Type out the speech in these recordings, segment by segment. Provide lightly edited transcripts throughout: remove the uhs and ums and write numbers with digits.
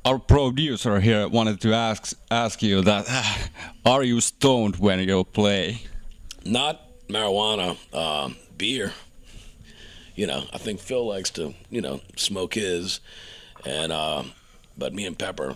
our producer here wanted to ask you that are you stoned when you play? Not marijuana, beer. You know, I think Phil likes to, you know, smoke his, and but me and Pepper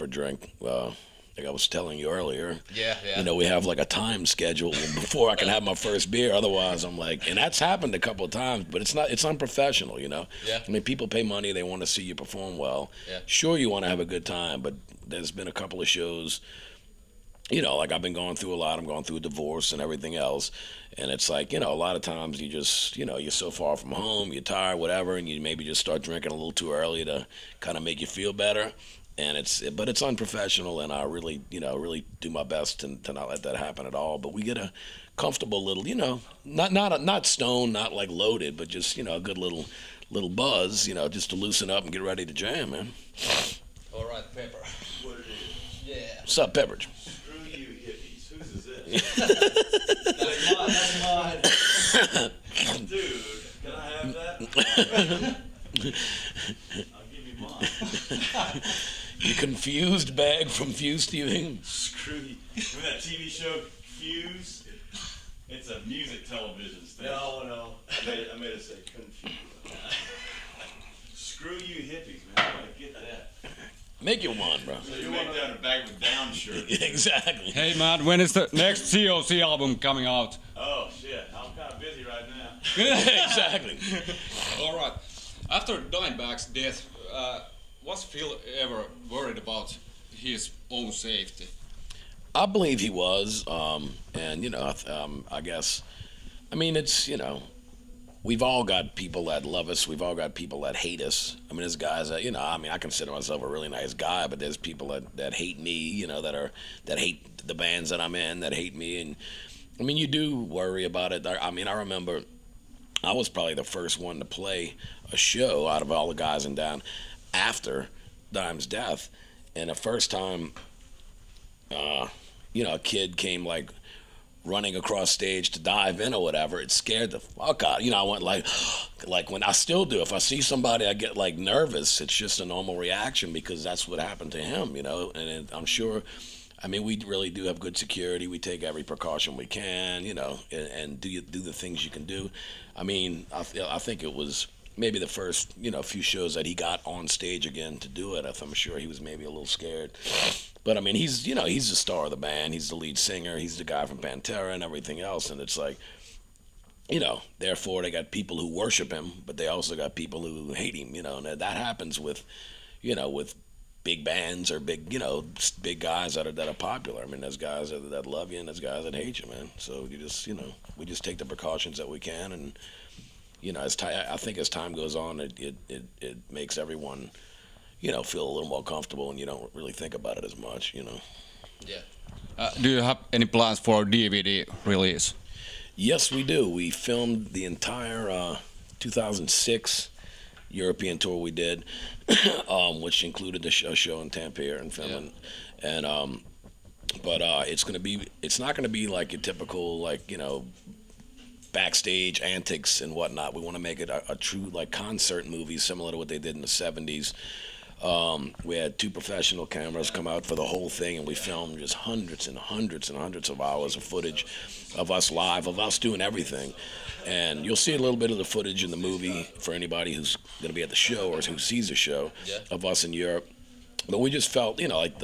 drink. Like I was telling you earlier. Yeah. You know, we have like a time schedule before I can have my first beer. Otherwise, I'm like, and that's happened a couple of times, but it's unprofessional, you know. Yeah. I mean, people pay money, they want to see you perform well. Yeah. Sure, you want to have a good time, but there's been a couple of shows. You know, like I've been going through a lot. I'm going through a divorce and everything else. And it's like, you know, a lot of times you just, you know, you're so far from home, you're tired, whatever, and you maybe just start drinking a little too early to kind of make you feel better. And but it's unprofessional, and I really, you know, really do my best to not let that happen at all. But we get a comfortable little, you know, not stoned, not like loaded, but just, you know, a good little buzz, you know, just to loosen up and get ready to jam, man. All right, Pepper. What it is. Yeah. What's up, Pepperidge? Screw you, hippies. Whose is this? That's mine. Dude, can I have that? I'll give you mine. You confused bag from Fused TV? Screw you. Remember that TV show, Fuse? It's a music television station. No. I made it say confused. Screw you, hippies, man. I gotta get that. Make it one, bro. So you make that a bag with down shirt. Exactly. Hey man, when is the next COC album coming out? Oh, shit. I'm kind of busy right now. Exactly. All right. After Dimebag's death, was Phil ever worried about his own safety? I believe he was, and you know, I guess, I mean, it's, you know, we've all got people that love us. We've all got people that hate us. I mean, there's guys that, you know, I mean, I consider myself a really nice guy, but there's people that hate me, you know, that hate the bands that I'm in, that hate me, and I mean, you do worry about it. I mean, I remember I was probably the first one to play a show out of all the guys in down after Dime's death, and the first time, you know, a kid came like running across stage to dive in or whatever, it scared the fuck out. You know, I went like when I still do. If I see somebody, I get like nervous. It's just a normal reaction because that's what happened to him, you know. And I'm sure, I mean, we really do have good security. We take every precaution we can, you know, and do the things you can do. I mean, I think it was maybe the first, you know, few shows that he got on stage again to do it. I'm sure he was maybe a little scared. But I mean, he's, you know, he's the star of the band. He's the lead singer. He's the guy from Pantera and everything else. And it's like, you know, therefore they got people who worship him, but they also got people who hate him, you know, and that happens with, you know, with big bands or big, you know, big guys that are popular. I mean, there's guys that love you and there's guys that hate you, man. So you just, you know, we just take the precautions that we can, and you know, I think as time goes on, it makes everyone, you know, feel a little more comfortable, and you don't really think about it as much, you know. Yeah. Do you have any plans for DVD release? Yes, we do. We filmed the entire 2006 European tour we did, which included a show in Tampere in Finland, and but it's not gonna be like your typical, like, you know, backstage antics and whatnot. We want to make it a true like concert movie, similar to what they did in the 70s. We had 2 professional cameras come out for the whole thing, and we filmed just hundreds and hundreds and hundreds of hours of footage of us live, of us doing everything. And you'll see a little bit of the footage in the movie for anybody who's going to be at the show or who sees the show of us in Europe. But we just felt, you know, like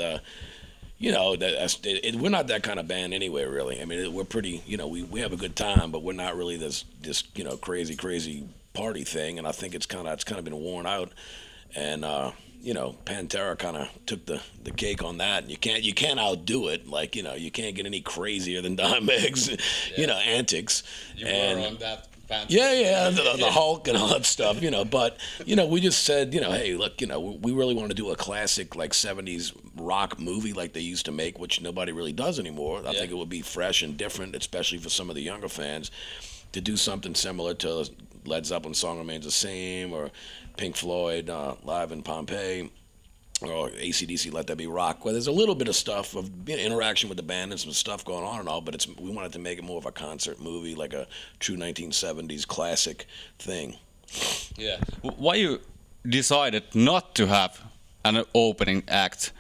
you know, we're not that kind of band anyway, really. I mean, we're pretty, you know, we have a good time, but we're not really this you know, crazy party thing. And I think it's kind of been worn out. And you know, Pantera kind of took the cake on that. And you can't outdo it. Like, you know, you can't get any crazier than Dimebag's, you know, antics. You were on that. Yeah, the Hulk and all that stuff, you know. But, you know, we just said, you know, hey, look, you know, we really want to do a classic, like, 70s rock movie like they used to make, which nobody really does anymore. I think it would be fresh and different, especially for some of the younger fans, to do something similar to Led Zeppelin's Song Remains the Same, or Pink Floyd, Live in Pompeii, or AC/DC, Let That Be Rock, where there's a little bit of stuff of, you know, interaction with the band and some stuff going on and all, but we wanted to make it more of a concert movie, like a true 1970s classic thing. Yeah. Why you decided not to have an opening act?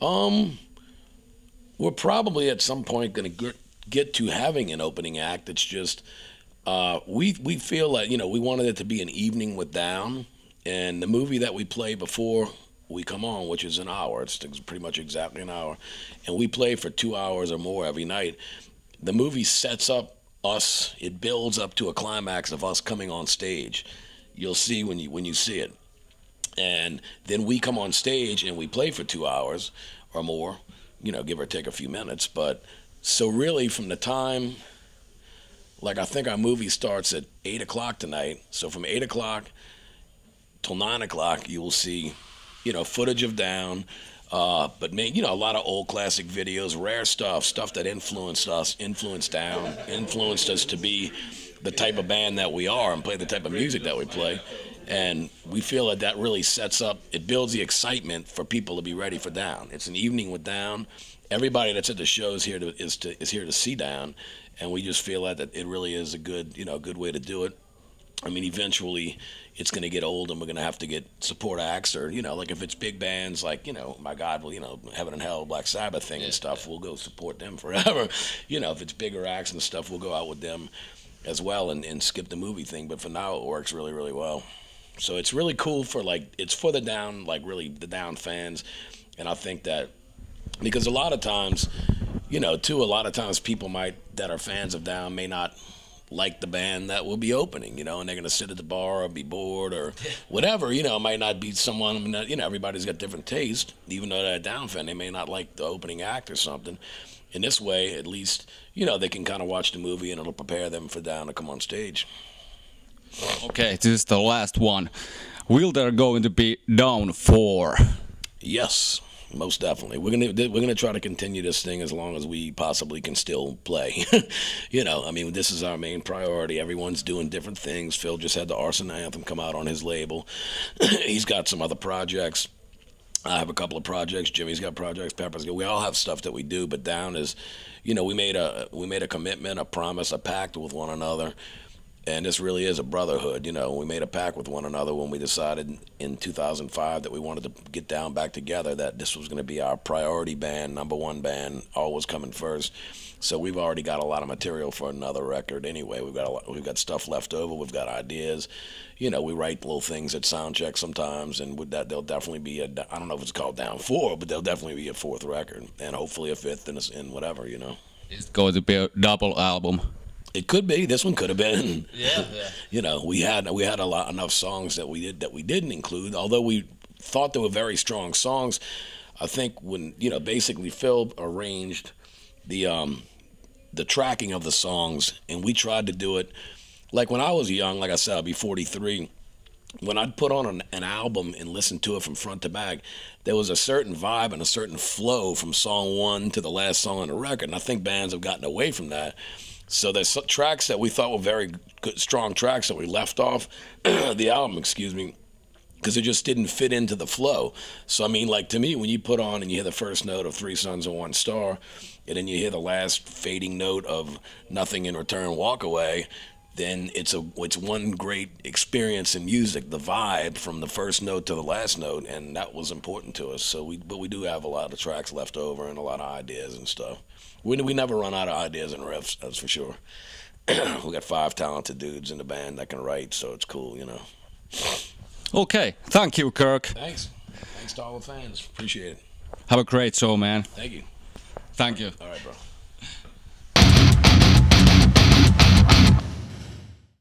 We're probably at some point going to get to having an opening act. It's just we feel like, you know, we wanted it to be an evening with Down, and the movie that we play before we come on, which is an hour, it's pretty much exactly an hour, and we play for 2 hours or more every night. The movie sets up us, it builds up to a climax of us coming on stage. You'll see when you see it. And then we come on stage and we play for 2 hours or more, you know, give or take a few minutes. But so really from the time, like I think our movie starts at 8 o'clock tonight. So from 8 o'clock till 9 o'clock, you will see, you know, footage of Down, but you know, a lot of old classic videos, rare stuff that influenced Down, influenced us to be the type of band that we are and play the type of music that we play. And we feel that really sets up, it builds the excitement for people to be ready for Down. It's an evening with Down. Everybody that's at the show is here to see Down, and we just feel that it really is a good way to do it. I mean, eventually it's going to get old and we're going to have to get support acts, or, you know, like if it's big bands like, you know, my God, well, you know, Heaven and Hell, Black Sabbath thing and stuff, we'll go support them forever. You know, if it's bigger acts and stuff, we'll go out with them as well and skip the movie thing. But for now, it works really, really well. So it's really cool for, like, it's for the Down, like really the Down fans. And I think that because a lot of times, you know, too, a lot of times people that are fans of Down may not like the band that will be opening, you know, and they're going to sit at the bar or be bored or whatever, you know, it might not be someone, you know, everybody's got different taste. Even though they're a Down fan, they may not like the opening act or something. In this way, at least, you know, they can kind of watch the movie and it'll prepare them for Down to come on stage. Okay, this is the last one. Will there going to be Down 4? Yes, most definitely. We're gonna try to continue this thing as long as we possibly can still play. You know, I mean, this is our main priority. Everyone's doing different things. Phil just had the Arson Anthem come out on his label. He's got some other projects. I have a couple of projects. Jimmy's got projects. Pepper's got. We all have stuff that we do. But Down is, you know, we made a commitment, a promise, a pact with one another. And this really is a brotherhood, you know. We made a pact with one another when we decided in 2005 that we wanted to get Down back together, that this was going to be our priority band, #1 band, always coming first. So we've already got a lot of material for another record anyway. We've got stuff left over. We've got ideas. You know, we write little things at soundcheck sometimes, and with that, there'll definitely be I don't know if it's called Down 4, but there'll definitely be a 4th record, and hopefully a 5th and whatever, you know. It's going to be a double album. It could be. This one could have been. Yeah. You know, we had enough songs that we didn't include. Although we thought they were very strong songs, I think when, you know, basically Phil arranged the tracking of the songs, and we tried to do it like when I was young. Like I said, I'll be 43. When I'd put on an album and listen to it from front to back, there was a certain vibe and a certain flow from song 1 to the last song on the record. And I think bands have gotten away from that. So there's tracks that we thought were very good, strong tracks that we left off the album, because it just didn't fit into the flow. So, I mean, like, to me, when you put on and you hear the first note of 3 Sons and 1 Star, and then you hear the last fading note of Nothing in Return, Walk Away, then it's one great experience in music, the vibe from the first note to the last note, and that was important to us. So but we do have a lot of tracks left over and a lot of ideas and stuff. We never run out of ideas and riffs, that's for sure. We got 5 talented dudes in the band that can write, so it's cool, you know. Okay, thank you, Kirk. Thanks to all the fans. Appreciate it. Have a great show, man. Thank you. Thank you. All right, bro.